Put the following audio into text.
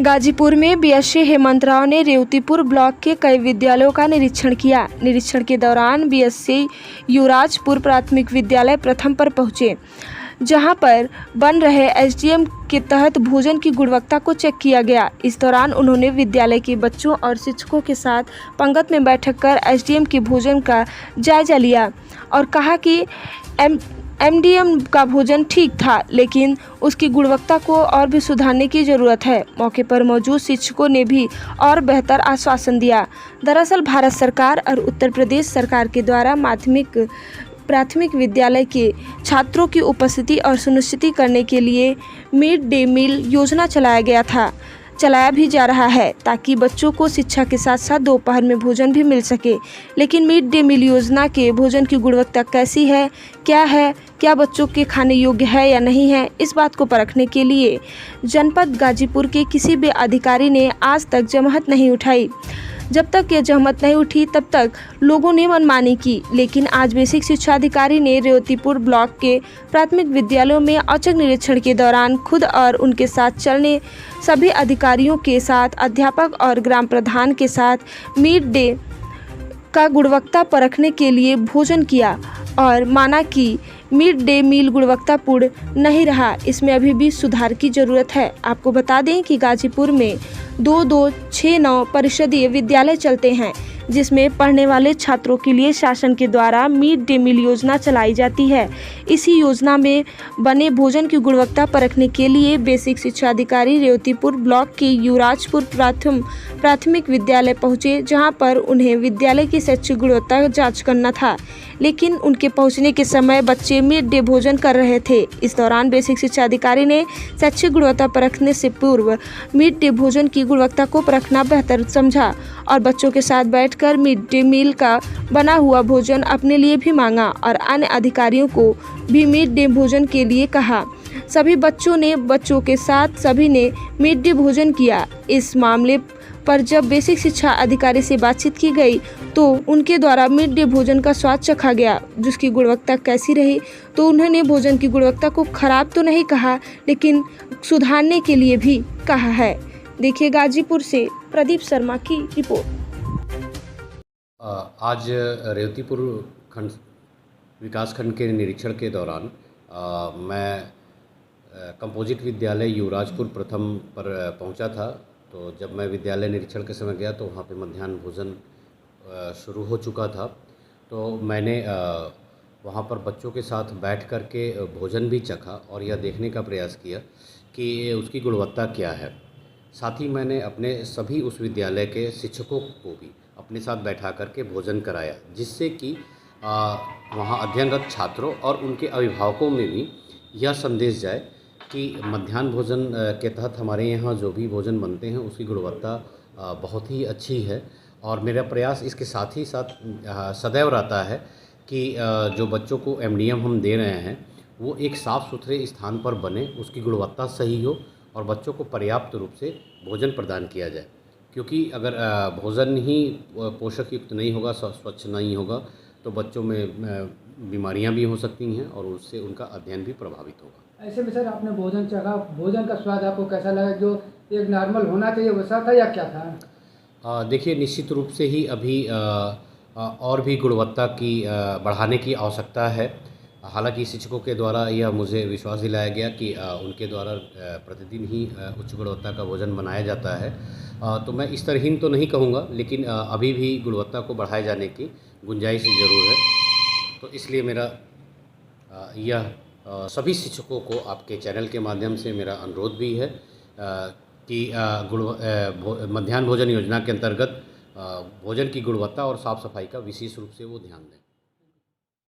गाजीपुर में बीएससी हेमंत राव ने रेवतीपुर ब्लॉक के कई विद्यालयों का निरीक्षण किया। निरीक्षण के दौरान बीएससी युवराजपुर प्राथमिक विद्यालय प्रथम पर पहुंचे, जहां पर बन रहे एसडीएम के तहत भोजन की गुणवत्ता को चेक किया गया। इस दौरान उन्होंने विद्यालय के बच्चों और शिक्षकों के साथ पंगत में बैठक कर एसडीएम के भोजन का जायजा लिया और कहा कि एमडीएम का भोजन ठीक था, लेकिन उसकी गुणवत्ता को और भी सुधारने की ज़रूरत है। मौके पर मौजूद शिक्षकों ने भी और बेहतर आश्वासन दिया। दरअसल भारत सरकार और उत्तर प्रदेश सरकार के द्वारा प्राथमिक विद्यालय के छात्रों की उपस्थिति और सुनिश्चित करने के लिए मिड डे मील योजना चलाया भी जा रहा है, ताकि बच्चों को शिक्षा के साथ साथ दोपहर में भोजन भी मिल सके। लेकिन मिड डे मील योजना के भोजन की गुणवत्ता कैसी है, क्या बच्चों के खाने योग्य है या नहीं है, इस बात को परखने के लिए जनपद गाजीपुर के किसी भी अधिकारी ने आज तक जहमत नहीं उठाई। जब तक यह जहमत नहीं उठी तब तक लोगों ने मनमानी की। लेकिन आज बेसिक शिक्षा अधिकारी ने रेवतीपुर ब्लॉक के प्राथमिक विद्यालयों में औचक निरीक्षण के दौरान खुद और उनके साथ चलने सभी अधिकारियों के साथ अध्यापक और ग्राम प्रधान के साथ मिड डे का गुणवत्ता परखने के लिए भोजन किया और माना कि मिड डे मील गुणवत्तापूर्ण नहीं रहा, इसमें अभी भी सुधार की ज़रूरत है। आपको बता दें कि गाजीपुर में 2269 परिषदीय विद्यालय चलते हैं, जिसमें पढ़ने वाले छात्रों के लिए शासन के द्वारा मिड डे मील योजना चलाई जाती है। इसी योजना में बने भोजन की गुणवत्ता परखने के लिए बेसिक शिक्षा अधिकारी रेवतीपुर ब्लॉक के युवराजपुर प्राथमिक विद्यालय पहुंचे, जहां पर उन्हें विद्यालय की शैक्षिक गुणवत्ता जांच करना था। लेकिन उनके पहुंचने के समय बच्चे मिड डे भोजन कर रहे थे। इस दौरान बेसिक शिक्षा अधिकारी ने शैक्षिक गुणवत्ता परखने से पूर्व मिड डे भोजन की गुणवत्ता को परखना बेहतर समझा और बच्चों के साथ बैठकर मिड डे मील का बना हुआ भोजन अपने लिए भी मांगा और अन्य अधिकारियों को भी मिड डे भोजन के लिए कहा। सभी बच्चों के साथ सभी ने मिड डे भोजन किया। इस मामले पर जब बेसिक शिक्षा अधिकारी से बातचीत की गई तो उनके द्वारा मिड डे भोजन का स्वाद चखा गया, जिसकी गुणवत्ता कैसी रही, तो उन्होंने भोजन की गुणवत्ता को खराब तो नहीं कहा, लेकिन सुधारने के लिए भी कहा है। देखिए गाजीपुर से प्रदीप शर्मा की रिपोर्ट। आज रेवतीपुर विकास खंड के निरीक्षण के दौरान मैं कंपोजिट विद्यालय युवराजपुर प्रथम पर पहुंचा था। तो जब मैं विद्यालय निरीक्षण के समय गया तो वहाँ पे मध्याह्न भोजन शुरू हो चुका था। तो मैंने वहाँ पर बच्चों के साथ बैठ कर के भोजन भी चखा और यह देखने का प्रयास किया कि उसकी गुणवत्ता क्या है। साथ ही मैंने अपने सभी उस विद्यालय के शिक्षकों को भी अपने साथ बैठा कर के भोजन कराया, जिससे कि वहाँ अध्ययनरत छात्रों और उनके अभिभावकों में भी यह संदेश जाए कि मध्याह्न भोजन के तहत हमारे यहाँ जो भी भोजन बनते हैं उसकी गुणवत्ता बहुत ही अच्छी है। और मेरा प्रयास इसके साथ ही साथ सदैव रहता है कि जो बच्चों को एमडीएम हम दे रहे हैं वो एक साफ़ सुथरे स्थान पर बने, उसकी गुणवत्ता सही हो और बच्चों को पर्याप्त रूप से भोजन प्रदान किया जाए। क्योंकि अगर भोजन ही पोषक युक्त नहीं होगा, स्वच्छ नहीं होगा, तो बच्चों में बीमारियां भी हो सकती हैं और उससे उनका अध्ययन भी प्रभावित होगा। ऐसे में सर आपने भोजन चखा, भोजन का स्वाद आपको कैसा लगा? जो एक नॉर्मल होना चाहिए वैसा था या क्या था? देखिए, निश्चित रूप से ही अभी और भी गुणवत्ता की बढ़ाने की आवश्यकता है। हालांकि शिक्षकों के द्वारा यह मुझे विश्वास दिलाया गया कि उनके द्वारा प्रतिदिन ही उच्च गुणवत्ता का भोजन बनाया जाता है। तो मैं इस तरहीन तो नहीं कहूँगा, लेकिन अभी भी गुणवत्ता को बढ़ाए जाने की गुंजाइश ज़रूर है। तो इसलिए मेरा यह सभी शिक्षकों को आपके चैनल के माध्यम से मेरा अनुरोध भी है कि मध्याह्न भोजन योजना के अंतर्गत भोजन की गुणवत्ता और साफ़ सफाई का विशेष रूप से वो ध्यान दें।